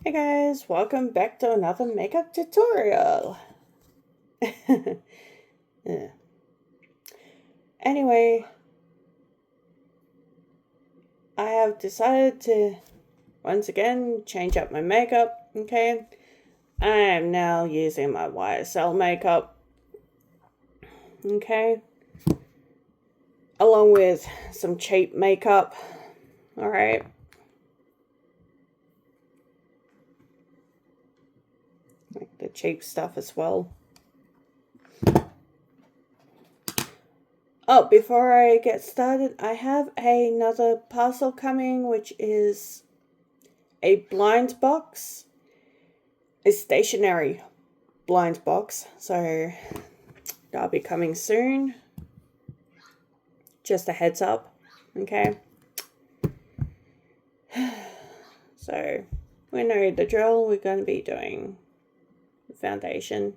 Hey guys, welcome back to another makeup tutorial. Yeah. Anyway, I have decided to once again change up my makeup, okay? I am now using my YSL makeup, okay? Along with some cheap makeup, alright? Like the cheap stuff as well. Oh, before I get started, I have another parcel coming, which is a blind box, a stationary blind box. So that'll be coming soon. Just a heads up, okay? So we know the drill. We're going to be doing the foundation.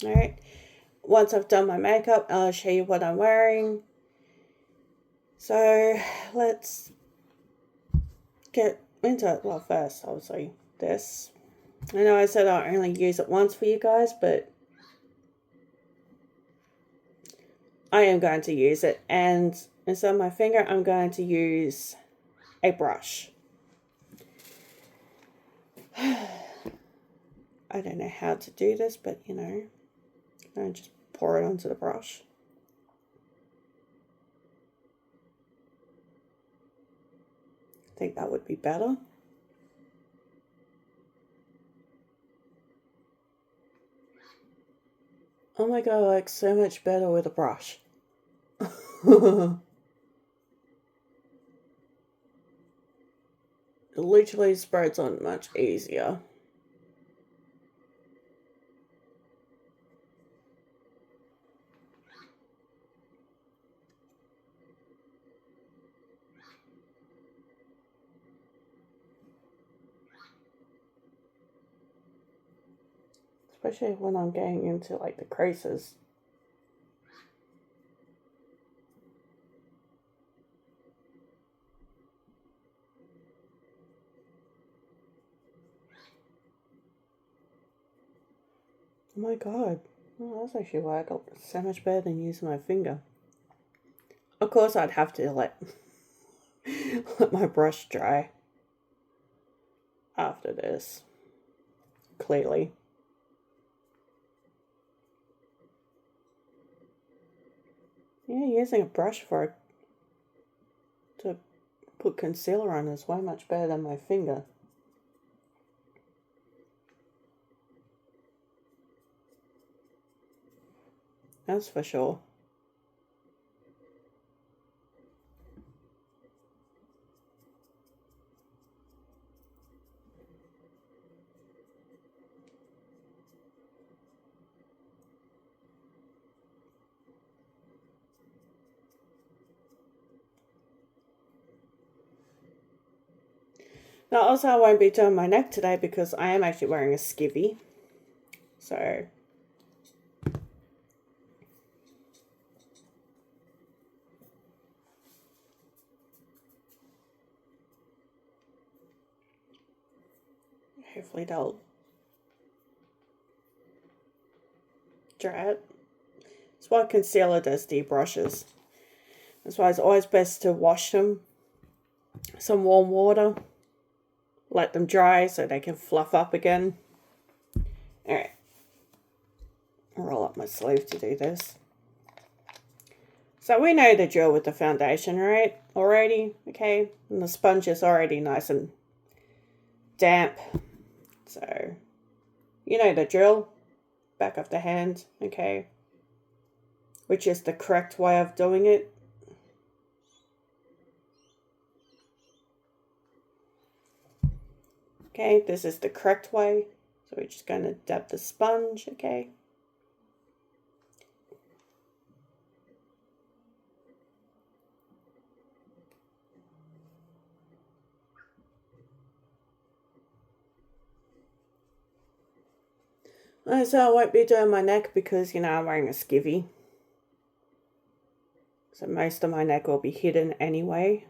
All right. Once I've done my makeup, I'll show you what I'm wearing. So let's get into it. Well, first, obviously, this. I know I said I'll only use it once for you guys, but I am going to use it. And instead of my finger, I'm going to use a brush. I don't know how to do this, but you know, I just pour it onto the brush. I think that would be better. Oh my god, I like so much better with a brush. It literally spreads on much easier. Especially when I'm getting into like the creases. Oh my god. Oh, that's actually why I got so much better than using my finger. Of course, I'd have to let my brush dry after this. Clearly. Yeah, using a brush to put concealer on is way much better than my finger. That's for sure. Now, also, I won't be doing my neck today because I am actually wearing a skivvy. So, hopefully they'll dry it. That's why concealer does debrushes. That's why it's always best to wash them. Some warm water. Let them dry so they can fluff up again. Alright. Roll up my sleeve to do this. So we know the drill with the foundation, right? Already, okay? And the sponge is already nice and damp. So, you know the drill. Back of the hand, okay? Which is the correct way of doing it. Okay, this is the correct way. So we're just going to dab the sponge, okay? So I won't be doing my neck because, you know, I'm wearing a skivvy. So most of my neck will be hidden anyway.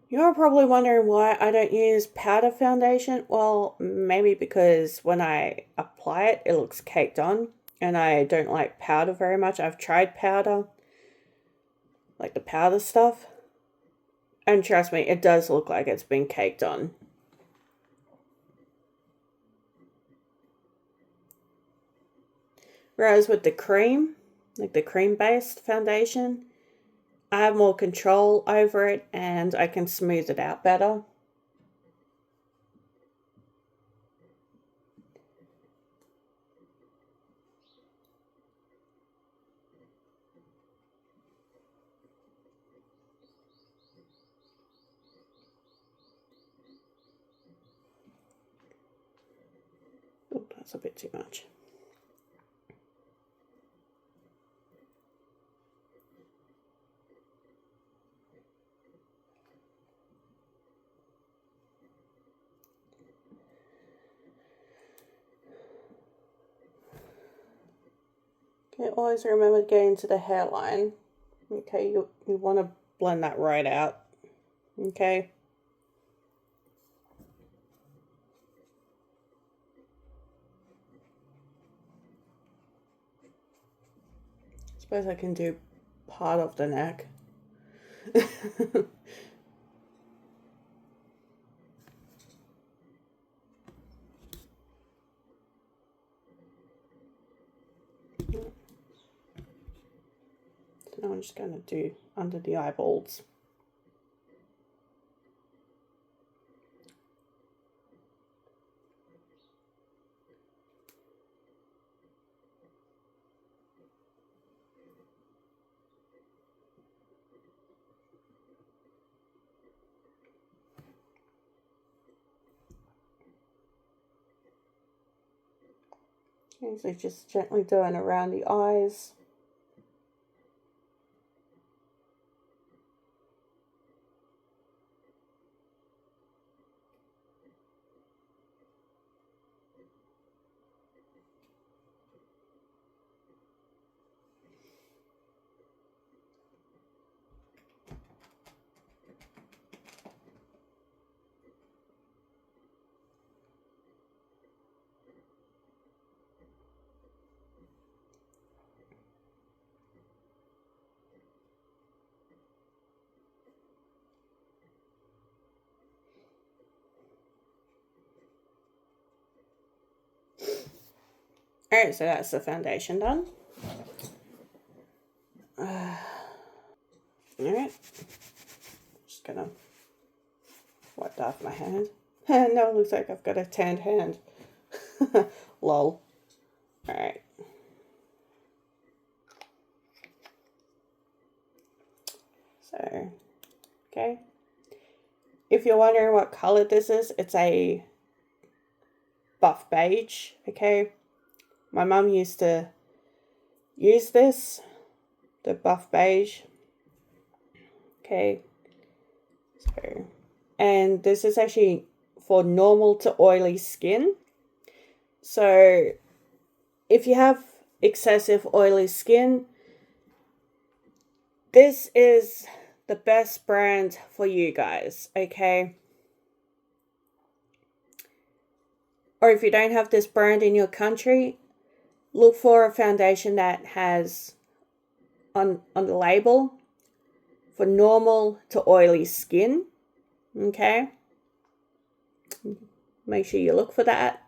You're probably wondering why I don't use powder foundation. Well, maybe because when I apply it, it looks caked on. And I don't like powder very much. I've tried powder, like the powder stuff. And trust me, it does look like it's been caked on. Whereas with the cream, like the cream-based foundation, I have more control over it and I can smooth it out better. Oh, that's a bit too much. Okay, always remember to get into the hairline. Okay, you want to blend that right out. Okay. Suppose I can do part of the neck. So now I'm just going to do under the eyeballs. Okay, so just gently doing around the eyes. Alright, so that's the foundation done. Alright. Just gonna wipe that off my hand. No, it looks like I've got a tanned hand. Lol. Alright. So, okay. If you're wondering what color this is, it's a buff beige, okay? My mum used to use this, the buff beige. Okay. So, and this is actually for normal to oily skin. So, if you have excessive oily skin, this is the best brand for you guys, okay? Or if you don't have this brand in your country, look for a foundation that has on the label for normal to oily skin, okay? Make sure you look for that,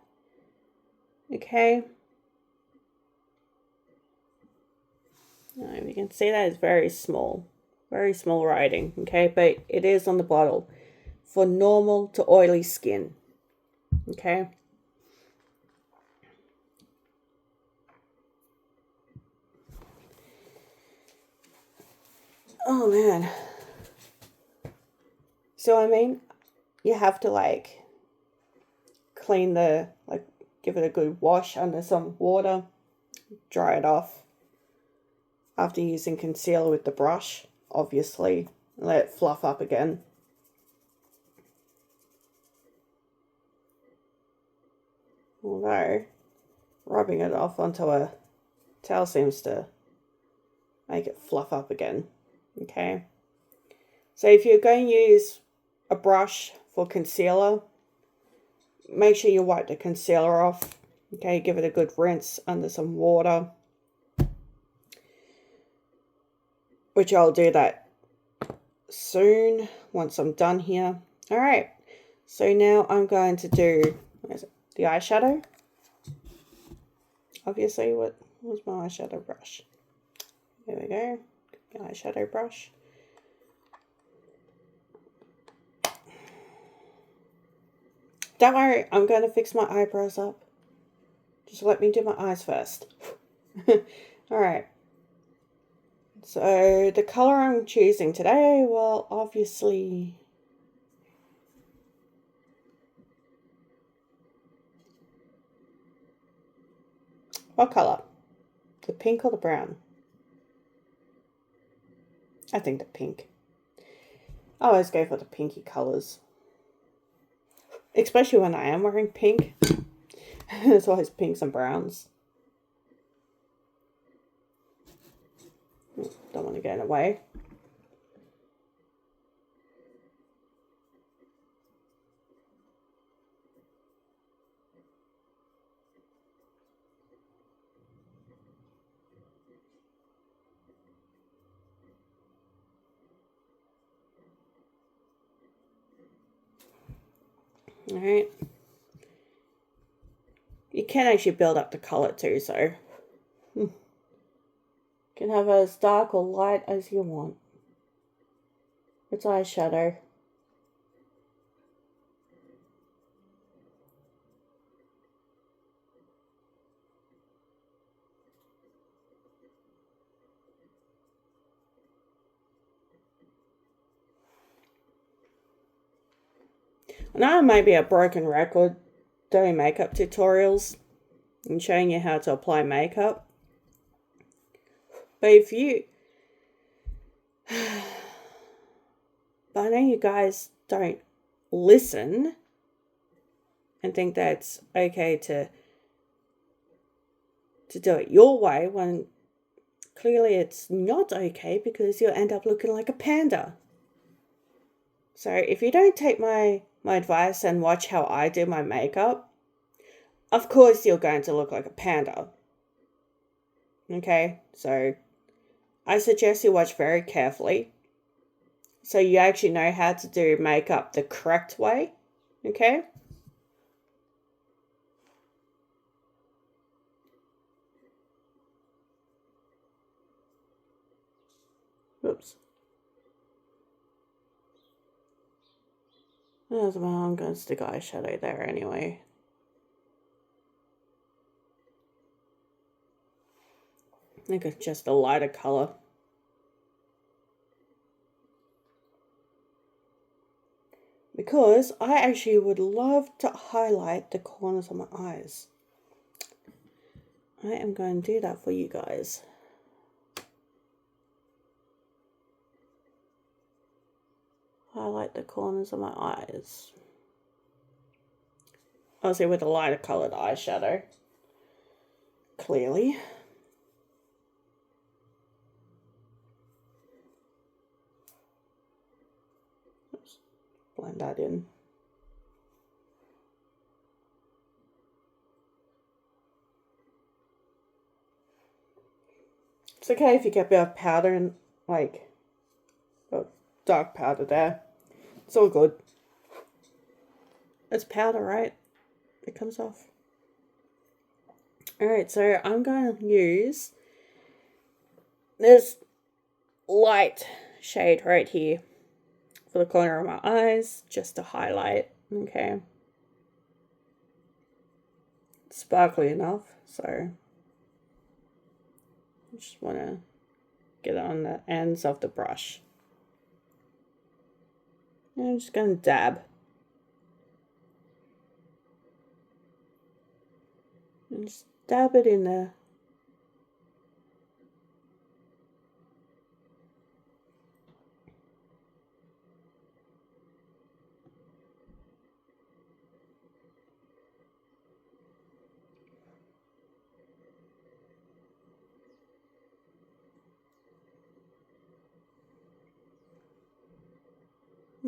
okay? Now, you can see that it's very small writing, okay? But it is on the bottle for normal to oily skin, okay? Oh man. So I mean, you have to like clean give it a good wash under some water, dry it off after using concealer with the brush, obviously, let it fluff up again. Although, rubbing it off onto a towel seems to make it fluff up again, okay? So if you're going to use a brush for concealer, make sure you wipe the concealer off. Okay, give it a good rinse under some water, which I'll do that soon once I'm done here. All right, so now I'm going to do the eyeshadow. Obviously, what was my eyeshadow brush? There we go, the eyeshadow brush. Don't worry, I'm going to fix my eyebrows up. Just let me do my eyes first. Alright. So, the colour I'm choosing today, well, obviously... What colour? The pink or the brown? I think the pink. I always go for the pinky colours. Especially when I am wearing pink. It's always pinks and browns. Don't want to get in the way. Alright. You can actually build up the colour too, so you can have as dark or light as you want. It's eyeshadow. I know I may be a broken record doing makeup tutorials and showing you how to apply makeup. But if you... But I know you guys don't listen and think that it's okay to do it your way when clearly it's not okay, because you'll end up looking like a panda. So if you don't take my advice and watch how I do my makeup, of course you're going to look like a panda. Okay, so I suggest you watch very carefully so you actually know how to do makeup the correct way. Okay? Oops. Well, I'm going to stick eyeshadow there anyway. I think it's just a lighter colour. Because I actually would love to highlight the corners of my eyes. I am going to do that for you guys. Highlight the corners of my eyes. Obviously with a lighter coloured eyeshadow. Clearly. Oops. Blend that in. It's okay if you get a bit of powder and like dark powder there. It's all good. It's powder, right? It comes off. Alright, so I'm going to use this light shade right here for the corner of my eyes, just to highlight. Okay. It's sparkly enough, so I just want to get it on the ends of the brush. And I'm just going to dab. And just dab it in there.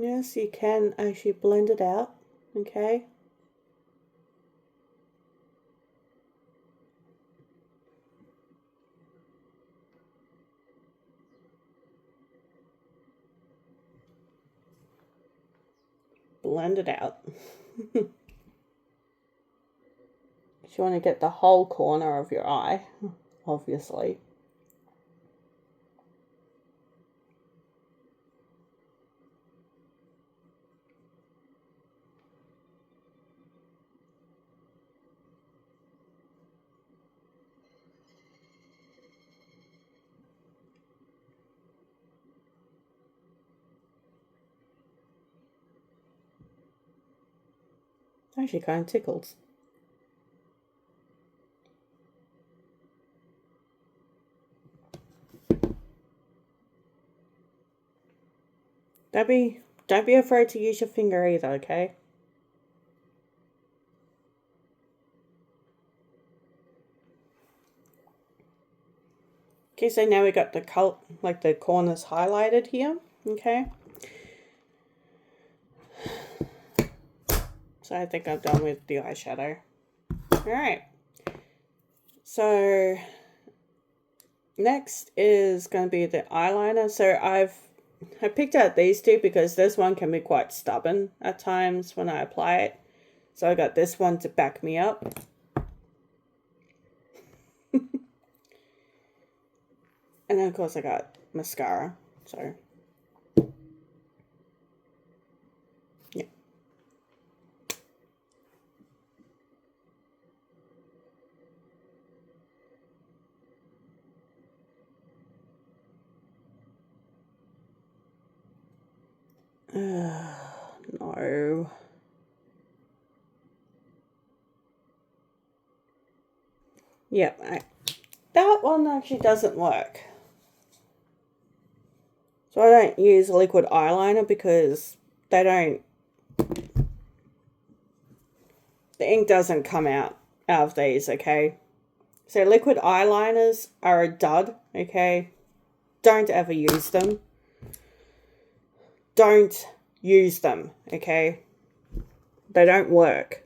Yes, you can actually blend it out, okay? Blend it out. If you want to get the whole corner of your eye, obviously. Actually kind of tickles. Don't be afraid to use your finger either, okay? Okay, so now we got the the corners highlighted here, okay? So I think I'm done with the eyeshadow. Alright. So next is going to be the eyeliner. So I picked out these two because this one can be quite stubborn at times when I apply it. So I got this one to back me up. And then of course I got mascara. So yeah. No. Yeah, that one actually doesn't work. So I don't use liquid eyeliner because the ink doesn't come out of these, okay? So liquid eyeliners are a dud, okay? Don't ever use them. Don't use them, okay? They don't work.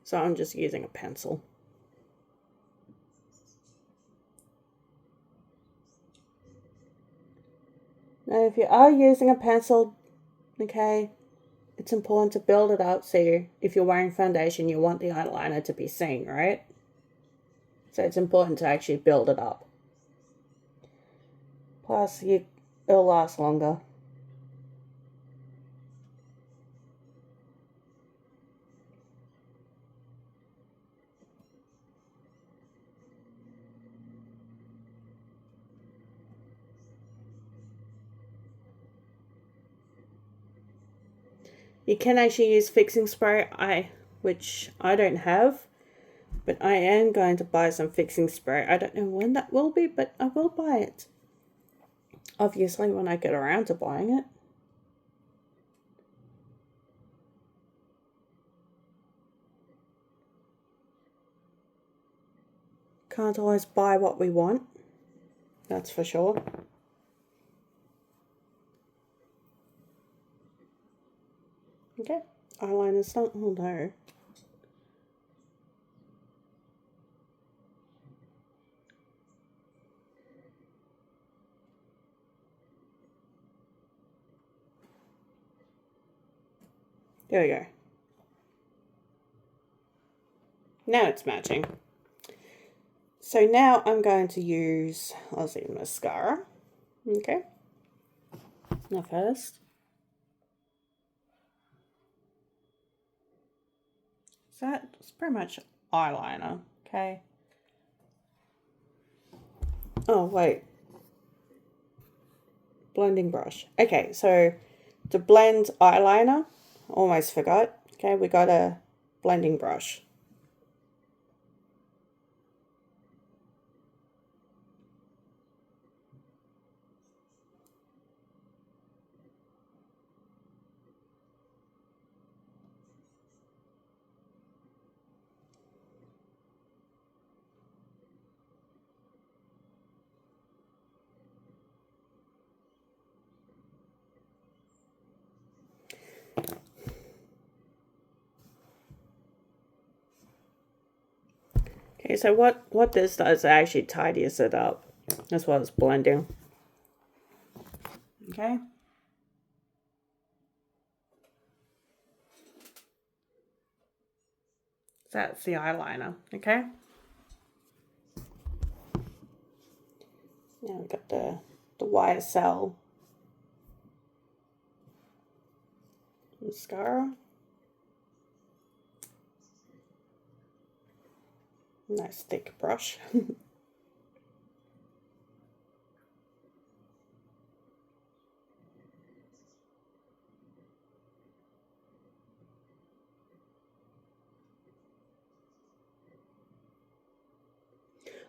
So I'm just using a pencil. Now if you are using a pencil, okay, it's important to build it up so if you're wearing foundation, you want the eyeliner to be seen, right? So it's important to actually build it up. Plus, it'll last longer. You can actually use fixing spray, which I don't have, but I am going to buy some fixing spray. I don't know when that will be, but I will buy it. Obviously, when I get around to buying it. Can't always buy what we want. That's for sure. Okay, eyeliner's done. Oh no. There we go. Now it's matching. So now I'm going to use Aussie mascara. Okay. Now first. So that's pretty much eyeliner. Okay. Oh, wait. Blending brush. Okay, so to blend eyeliner, almost forgot. Okay, we got a blending brush. Okay, so what this does, it actually tidies it up as well as blending. Okay. That's the eyeliner, okay? Now we've got the YSL mascara. Nice thick brush.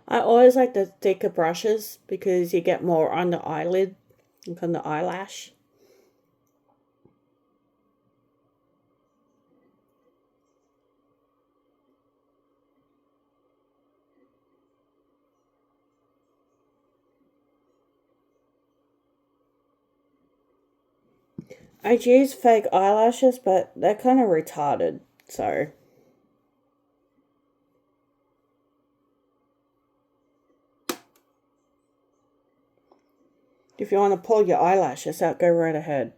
I always like the thicker brushes because you get more on the eyelid and on the eyelash. I use fake eyelashes, but they're kind of retarded, so. If you want to pull your eyelashes out, go right ahead.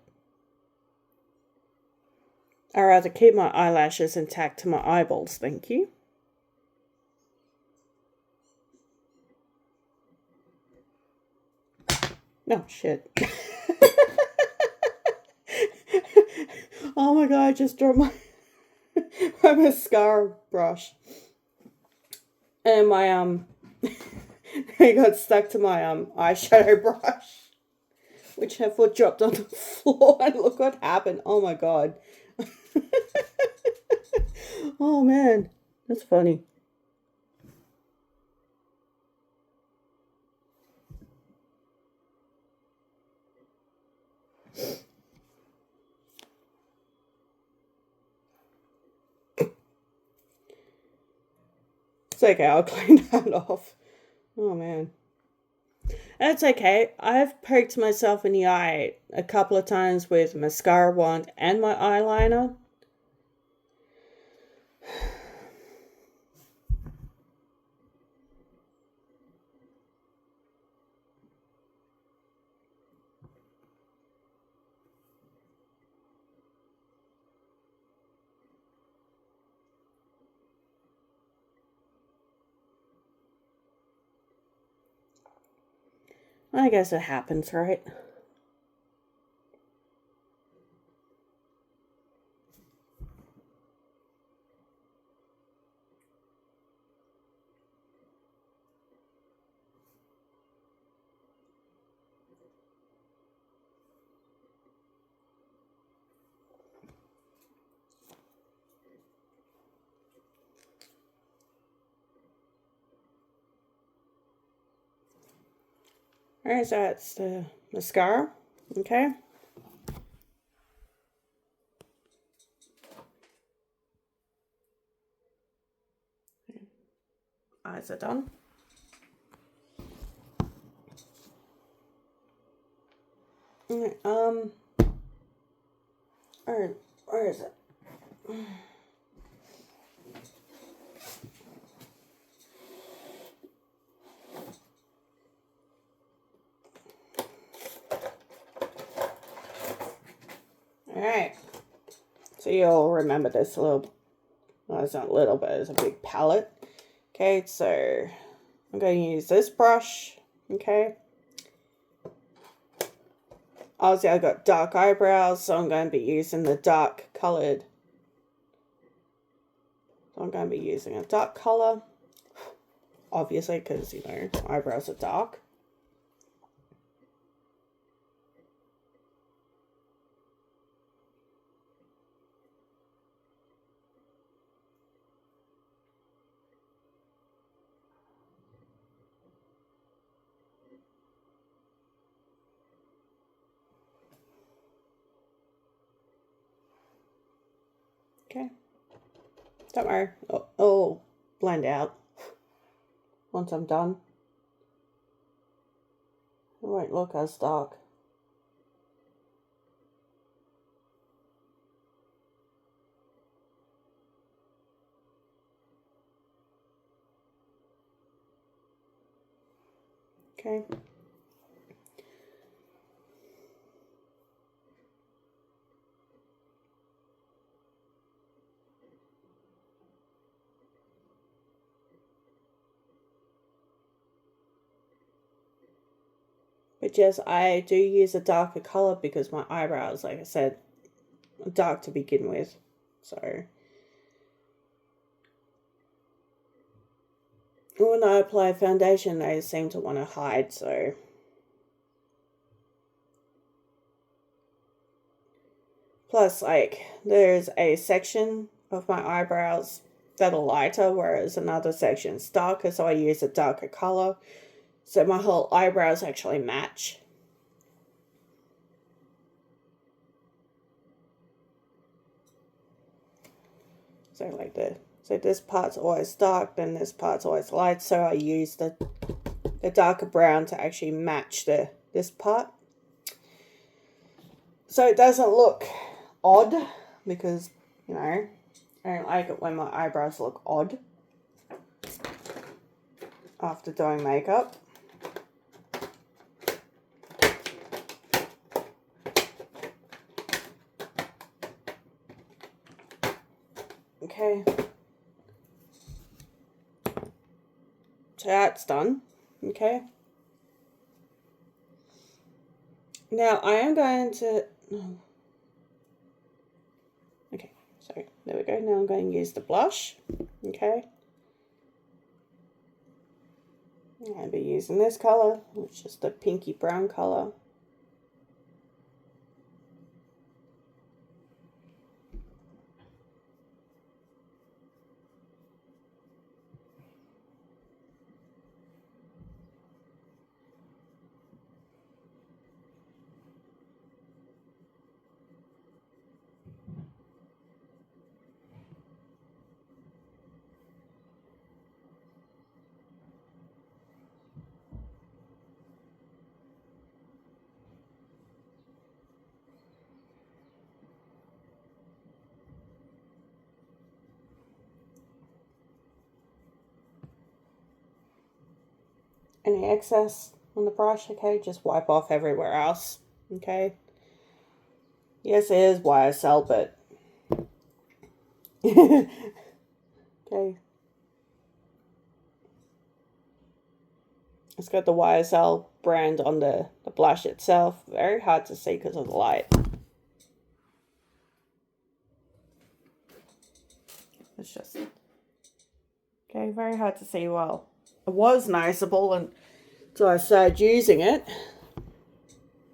I'd rather keep my eyelashes intact to my eyeballs, thank you. No, shit. Oh my god, I just dropped my, my mascara brush. And my, it got stuck to my, eyeshadow brush. Which her foot dropped on the floor, and look what happened. Oh my god. Oh man, that's funny. It's okay, I'll clean that off. Oh man. That's okay. I've poked myself in the eye a couple of times with mascara wand and my eyeliner. I guess it happens, right? Alright, so that's the mascara. Okay. Eyes are done. Alright, where is it? Alright. So you'll remember this a little, well, it's not a little bit, it's a big palette. Okay, so I'm going to use this brush. Okay. Obviously, I've got dark eyebrows, so I'm going to be using the dark colored. So I'm going to be using a dark color. Obviously, because, you know, eyebrows are dark. Okay. Don't worry. It'll blend out once I'm done. It won't look as dark. Okay. But yes, I do use a darker color because my eyebrows, like I said, are dark to begin with. So when I apply foundation, they seem to want to hide, so. Plus, like, there's a section of my eyebrows that are lighter, whereas another section's darker, so I use a darker color. So my whole eyebrows actually match. So this part's always dark, then this part's always light, so I use the darker brown to actually match this part. So it doesn't look odd, because, you know, I don't like it when my eyebrows look odd after doing makeup. Okay. So that's done. Okay. Now I am going to... Okay, so there we go. Now I'm going to use the blush. Okay. I'll be using this colour, which is the pinky brown colour. Any excess on the brush, okay, just wipe off everywhere else, okay. Yes, it is YSL, but okay. It's got the YSL brand on the blush itself. Very hard to see because of the light. It's just, okay, very hard to see. Well, it was noticeable until I started using it.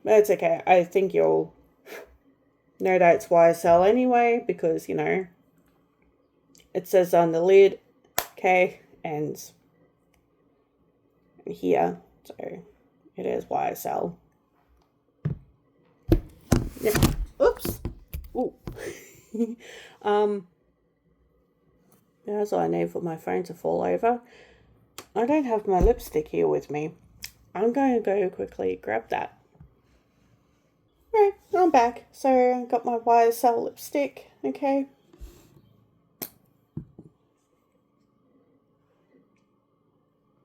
But it's okay. I think you'll know that it's YSL anyway, because, you know, it says on the lid, okay, and here, so it is YSL. Yeah. Oops. Ooh. That's all I need for my phone to fall over. I don't have my lipstick here with me. I'm going to go quickly grab that. Right, I'm back. So I got my YSL lipstick, okay.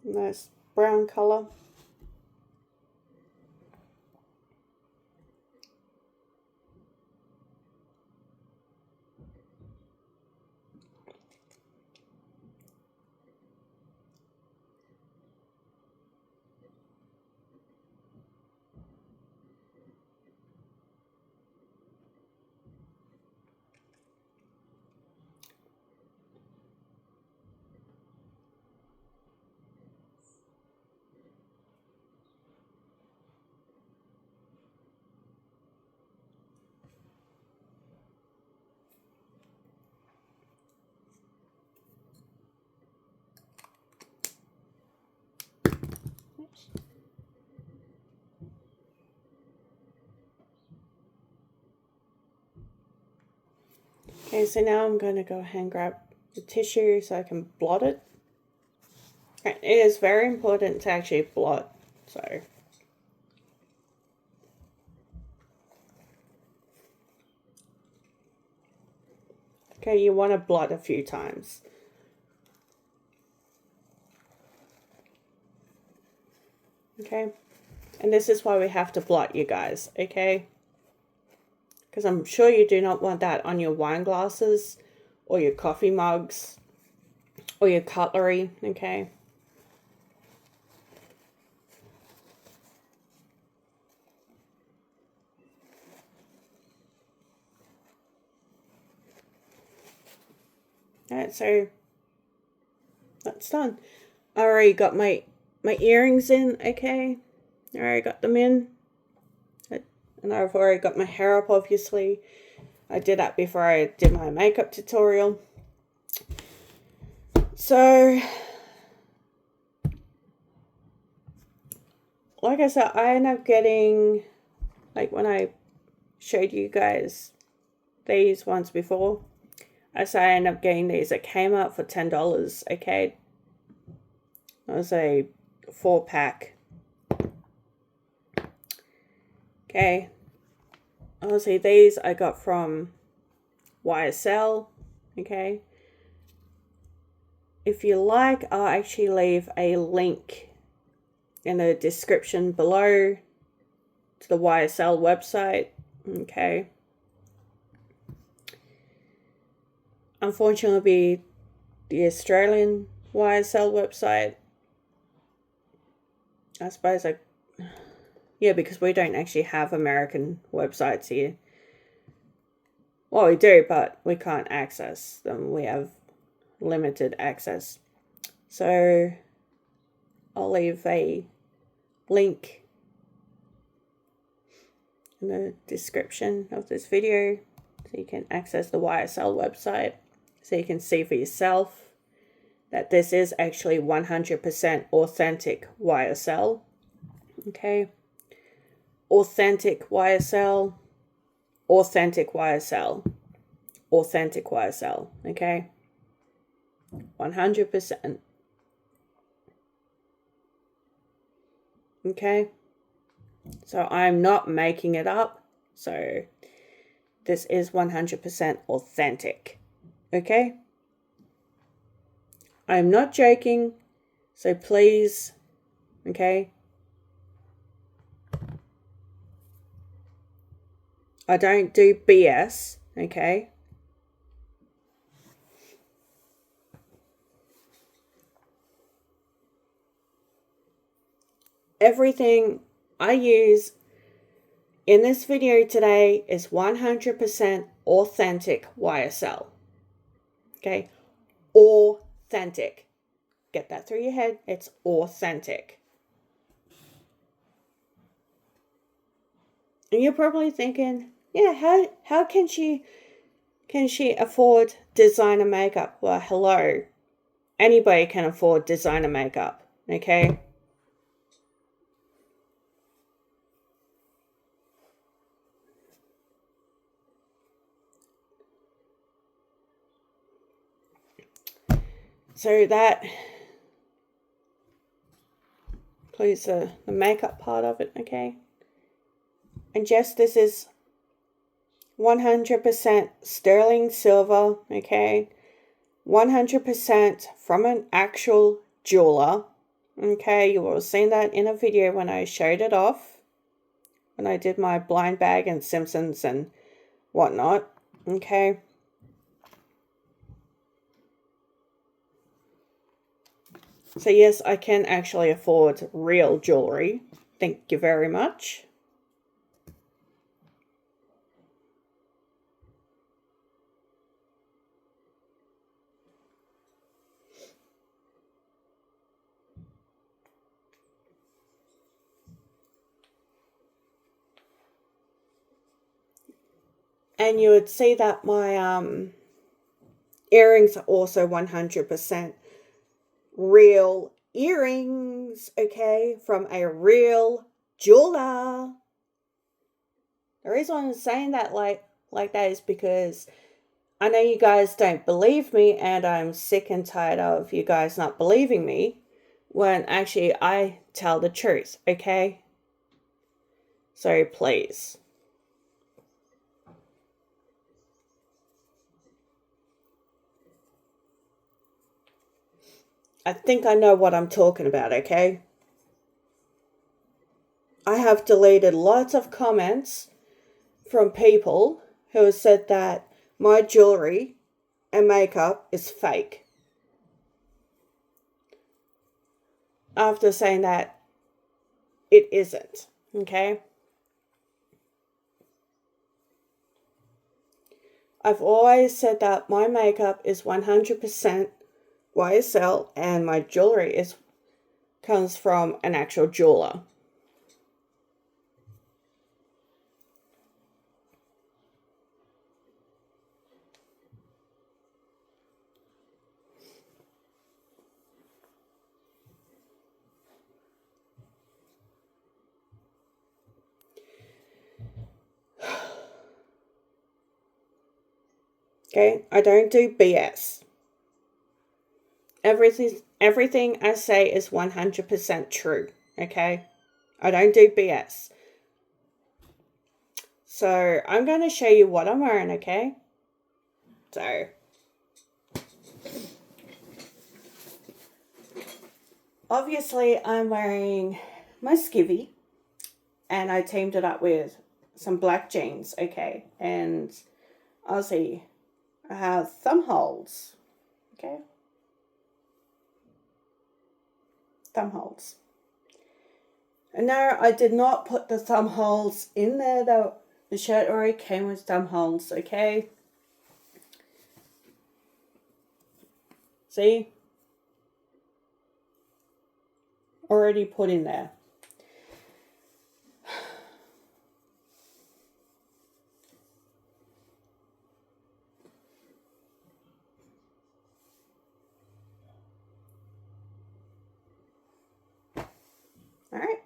Nice brown colour. Okay, so now I'm going to go ahead and grab the tissue so I can blot it. It is very important to actually blot, so. Okay, you want to blot a few times. Okay? And this is why we have to blot, you guys, okay? Because I'm sure you do not want that on your wine glasses or your coffee mugs or your cutlery, okay? Alright, so that's done. I already got my earrings in, okay? I already got them in. And I've already got my hair up, obviously. I did that before I did my makeup tutorial. So, like I said, I end up getting, like when I showed you guys these ones before, I say I end up getting these at Kmart for $10, okay? That was a 4-pack. Okay. Honestly, these I got from YSL, okay? If you like, I'll actually leave a link in the description below to the YSL website, okay? Unfortunately, the Australian YSL website, I suppose yeah, because we don't actually have American websites here. Well, we do, but we can't access them. We have limited access. So I'll leave a link in the description of this video so you can access the YSL website so you can see for yourself that this is actually 100% authentic YSL. Okay. Authentic YSL. Authentic YSL. Authentic YSL. Okay. 100%. Okay. So I'm not making it up. So this is 100% authentic. Okay. I'm not joking. So please, okay. I don't do BS, okay? Everything I use in this video today is 100% authentic YSL. Okay? Authentic. Get that through your head. It's authentic. And you're probably thinking, yeah, how can she afford designer makeup? Well, hello. Anybody can afford designer makeup, okay? So that includes the makeup part of it, okay? And just this is 100% sterling silver, okay? 100% from an actual jeweler, okay? You will have seen that in a video when I showed it off, when I did my blind bag and Simpsons and whatnot, okay? So yes, I can actually afford real jewelry. Thank you very much. And you would see that my earrings are also 100% real earrings, okay, from a real jeweler. The reason I'm saying that like that is because I know you guys don't believe me, and I'm sick and tired of you guys not believing me when actually I tell the truth, okay? So please. I think I know what I'm talking about, okay? have deleted lots of comments from people who have said that my jewelry and makeup is fake. After saying that it isn't, okay? I've always said that my makeup is 100% YSL and my jewelry comes from an actual jeweler. Okay, I don't do BS. Everything I say is 100% true, okay? I don't do BS. So, I'm going to show you what I'm wearing, okay? So, obviously I'm wearing my skivvy, and I teamed it up with some black jeans, okay? And Aussie, I have thumb holes, okay? Thumb holes. And no, I did not put the thumb holes in there though. The shirt already came with thumb holes, okay? See? Already put in there. Alright.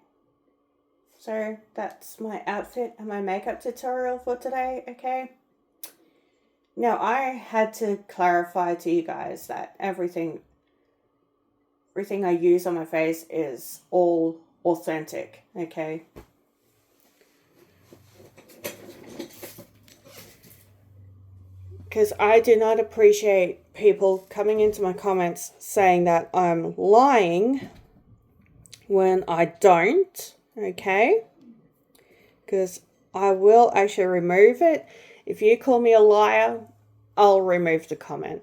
So that's my outfit and my makeup tutorial for today, okay? Now I had to clarify to you guys that everything I use on my face is all authentic, okay? Because I do not appreciate people coming into my comments saying that I'm lying when I don't, okay? Because I will actually remove it. If you call me a liar, I'll remove the comment.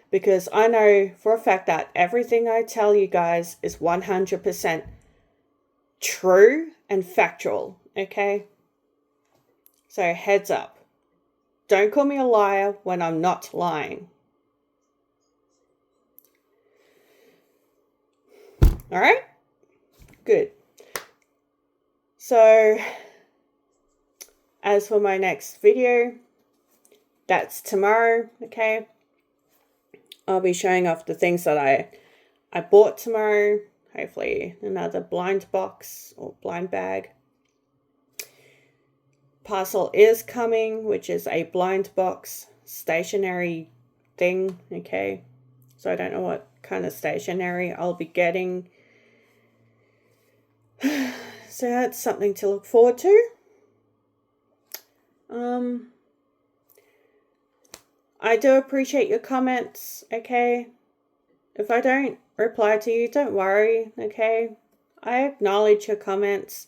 Because I know for a fact that everything I tell you guys is 100% true and factual, okay? So heads up. Don't call me a liar when I'm not lying. Alright? Good. So, as for my next video, that's tomorrow, okay? I'll be showing off the things that I bought tomorrow. Hopefully another blind box or blind bag. Parcel is coming, which is a blind box stationery thing, okay? So I don't know what kind of stationery I'll be getting. So that's something to look forward to. I do appreciate your comments, okay? If I don't reply to you, don't worry, okay? I acknowledge your comments.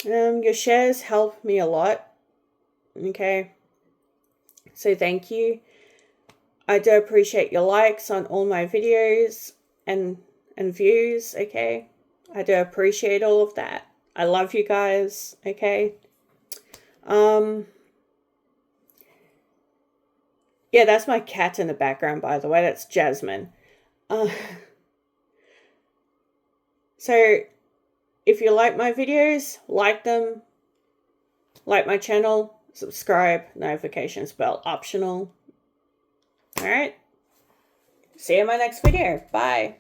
Your shares help me a lot, okay? So thank you. I do appreciate your likes on all my videos and views, okay? I do appreciate all of that. I love you guys, okay? Yeah, that's my cat in the background, by the way. That's Jasmine. So, if you like my videos, like them. Like my channel, subscribe, notifications bell optional. Alright? See you in my next video. Bye.